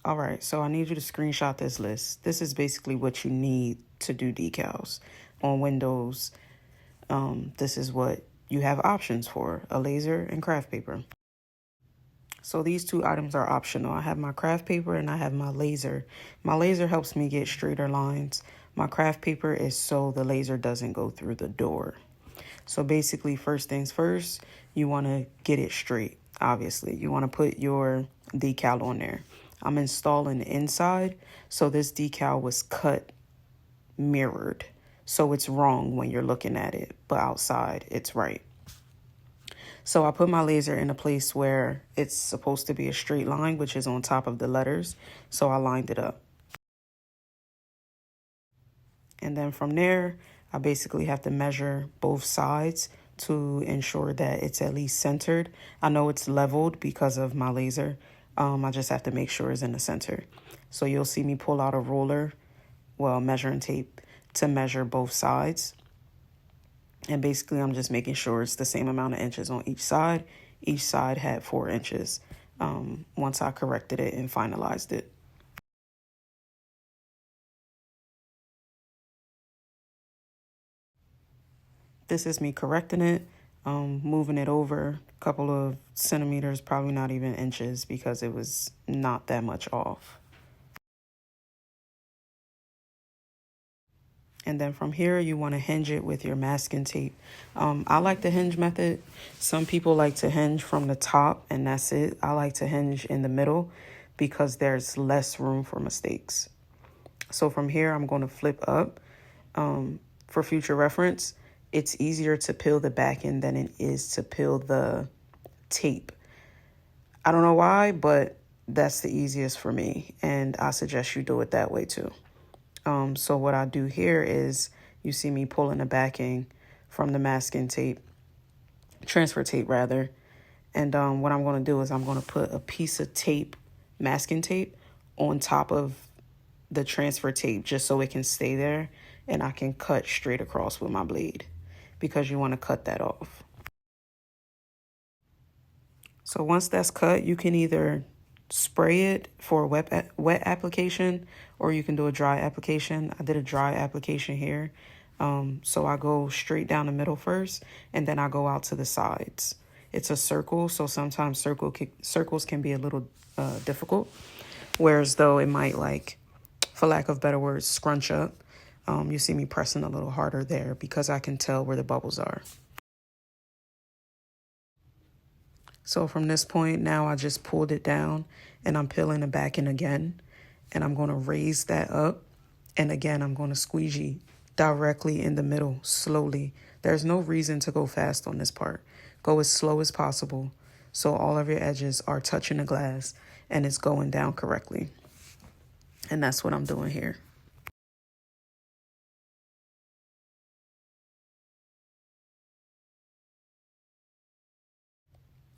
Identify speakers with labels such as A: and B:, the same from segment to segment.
A: All right, so I need you to screenshot this list. This is basically what you need to do decals on Windows. This is what you have options for: a laser and craft paper. So these two items are optional. I have my craft paper and I have my laser. My laser helps me get straighter lines. My craft paper is so the laser doesn't go through the door. So basically, first things first, you want to get it straight. Obviously, you want to put your decal on there. I'm installing inside, so this decal was cut mirrored. So it's wrong when you're looking at it, but outside it's right. So I put my laser in a place where it's supposed to be a straight line, which is on top of the letters. So I lined it up. And then from there, I basically have to measure both sides to ensure that it's at least centered. I know it's leveled because of my laser. I just have to make sure it's in the center. So you'll see me pull out a ruler, measuring tape to measure both sides. And basically, I'm just making sure it's the same amount of inches on each side. Each side had 4 inches once I corrected it and finalized it. This is me correcting it, moving it over a couple of centimeters, probably not even inches, because it was not that much off. And then from here, you want to hinge it with your masking tape. I like the hinge method. Some people like to hinge from the top and that's it. I like to hinge in the middle because there's less room for mistakes. So from here, I'm going to flip up. For future reference, it's easier to peel the back end than it is to peel the tape. I don't know why, but that's the easiest for me. And I suggest you do it that way too. So what I do here is you see me pulling the backing from the masking tape, transfer tape rather. And what I'm going to do is I'm going to put a piece of tape, masking tape, on top of the transfer tape just so it can stay there and I can cut straight across with my blade because you want to cut that off. So once that's cut, you can either spray it for a wet application or you can do a dry application. I did a dry application here. So I go straight down the middle first and then I go out to the sides. It's a circle, so sometimes circles can be a little difficult. Whereas though it might, like, for lack of better words, scrunch up. You see me pressing a little harder there because I can tell where the bubbles are. So from this point, now I just pulled it down and I'm peeling the back end again. And I'm going to raise that up. And again, I'm going to squeegee directly in the middle, slowly. There's no reason to go fast on this part. Go as slow as possible so all of your edges are touching the glass and it's going down correctly. And that's what I'm doing here.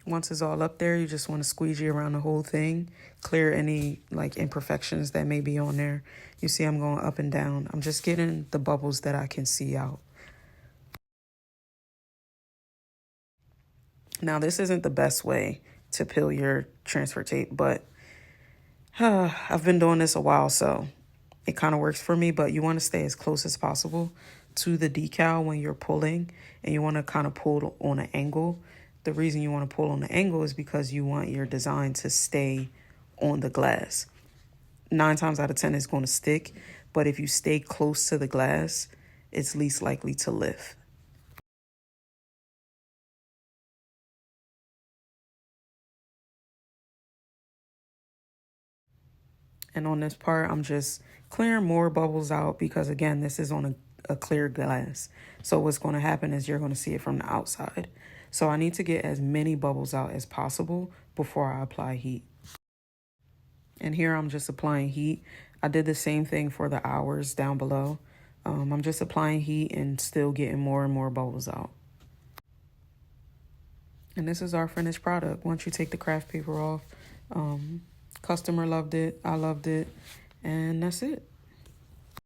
A: Once it's all up there, you just want to squeegee around the whole thing, clear any like imperfections that may be on there. You see I'm going up and down. I'm just getting the bubbles that I can see out. Now, this isn't the best way to peel your transfer tape, but I've been doing this a while, so it kind of works for me. But you want to stay as close as possible to the decal when you're pulling, and you want to kind of pull on an angle. The reason you want to pull on the angle is because you want your design to stay on the glass. 9 times out of 10 it's going to stick, but if you stay close to the glass, it's least likely to lift. And on this part, I'm just clearing more bubbles out because, again, this is on a clear glass. So what's going to happen is you're going to see it from the outside. So I need to get as many bubbles out as possible before I apply heat. And here I'm just applying heat. I did the same thing for the hours down below. I'm just applying heat and still getting more and more bubbles out. And this is our finished product. Once you take the craft paper off, customer loved it, I loved it, and that's it.